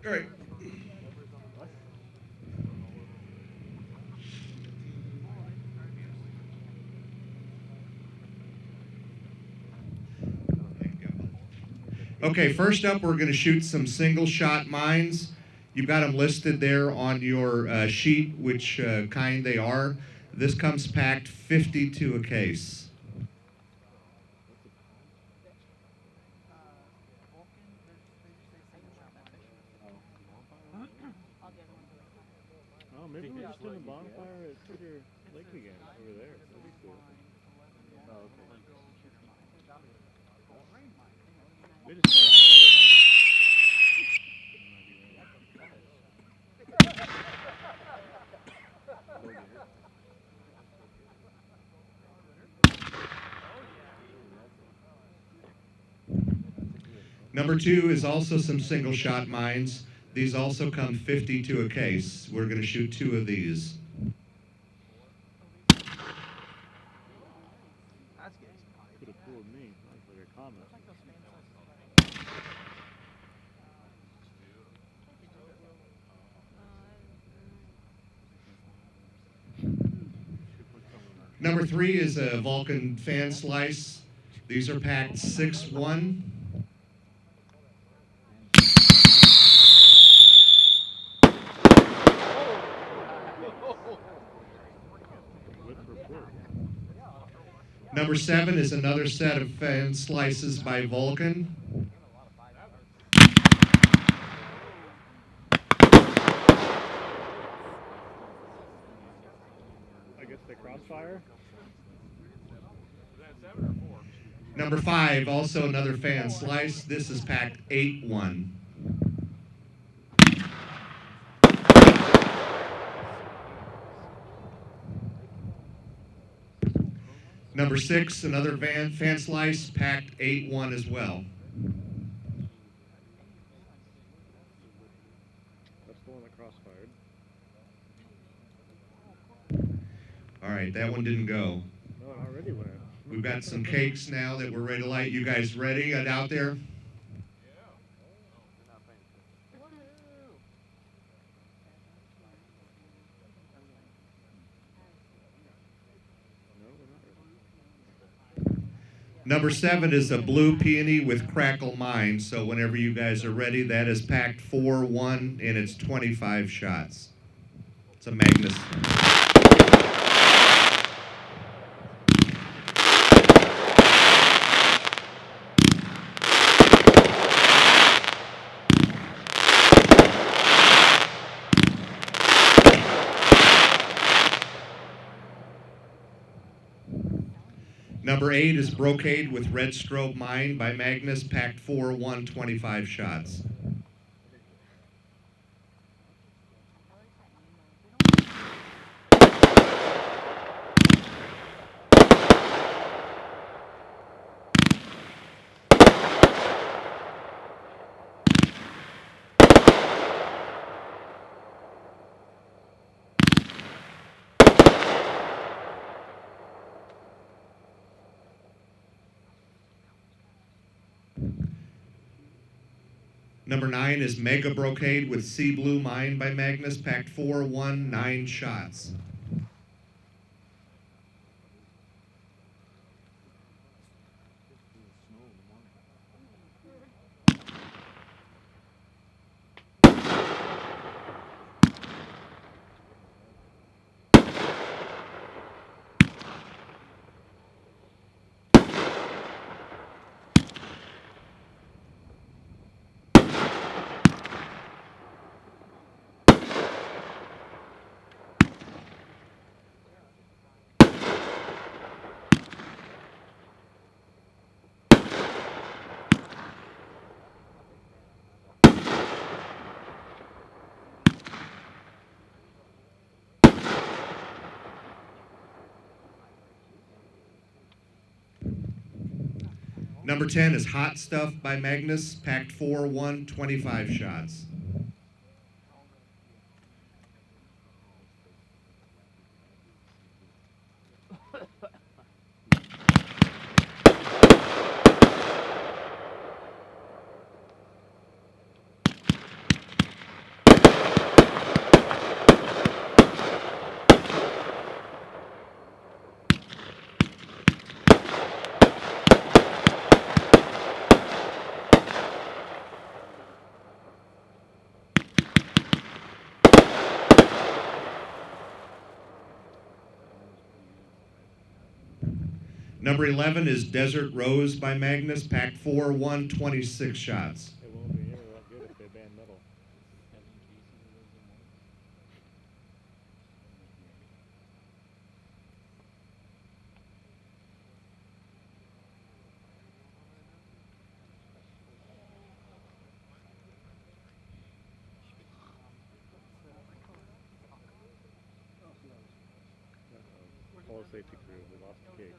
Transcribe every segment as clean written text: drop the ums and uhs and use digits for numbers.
All right. Okay, first up, we're going to shoot some single shot mines. You've got them listed there on your sheet, which kind they are. This comes packed 50 to a case. Oh, maybe we're just doing a bonfire at Sugar Lake again over there. That'd be cool. Oh, okay. We just saw that the other night. Number two is also some single shot mines. These also come 50 to a case. We're going to shoot two of these. Could have fooled me. Like a comet. Number three is a Vulcan fan slice. These are packed 6-1. Number seven is another set of fan slices by Vulcan. I guess they crossfire. Number five, also another fan slice. This is packed 8-1. Number six, another fan slice, packed 8-1 as well. That's the one that crossfired. All right, that one didn't go. No, it already went. We've got some cakes now that we're ready to light. You guys ready out there? Number seven is a blue peony with crackle mine. So whenever you guys are ready, that is packed 4-1 and it's 25 shots. It's a Magnus. Number eight is Brocade with Red Strobe Mine by Magnus, packed 4-1, 25 shots. Number nine is Mega Brocade with Sea Blue Mine by Magnus, packed 4-1, 9 shots. Number 10 is Hot Stuff by Magnus, packed 4-1, 25 shots. Number 11 is Desert Rose by Magnus, packed 4, 126 shots. It won't be nearly that good if they ban metal. All safety crew, we lost the cake.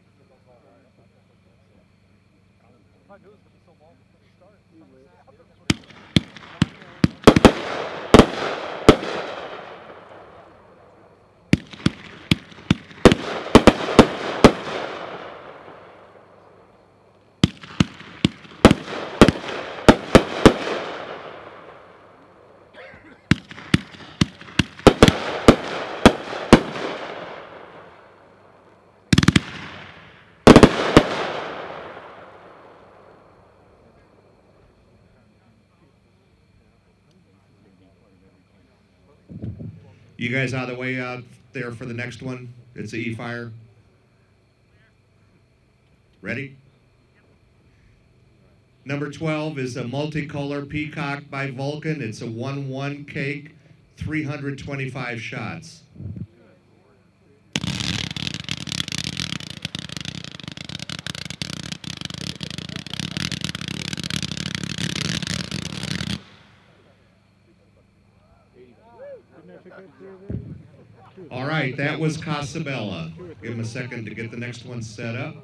You guys out of the way out there for the next one? It's a E-Fire. Ready? Number 12 is a multicolor Peacock by Vulcan. It's a 1-1 cake, 325 shots. All right, that was Casabella. Give him a second to get the next one set up.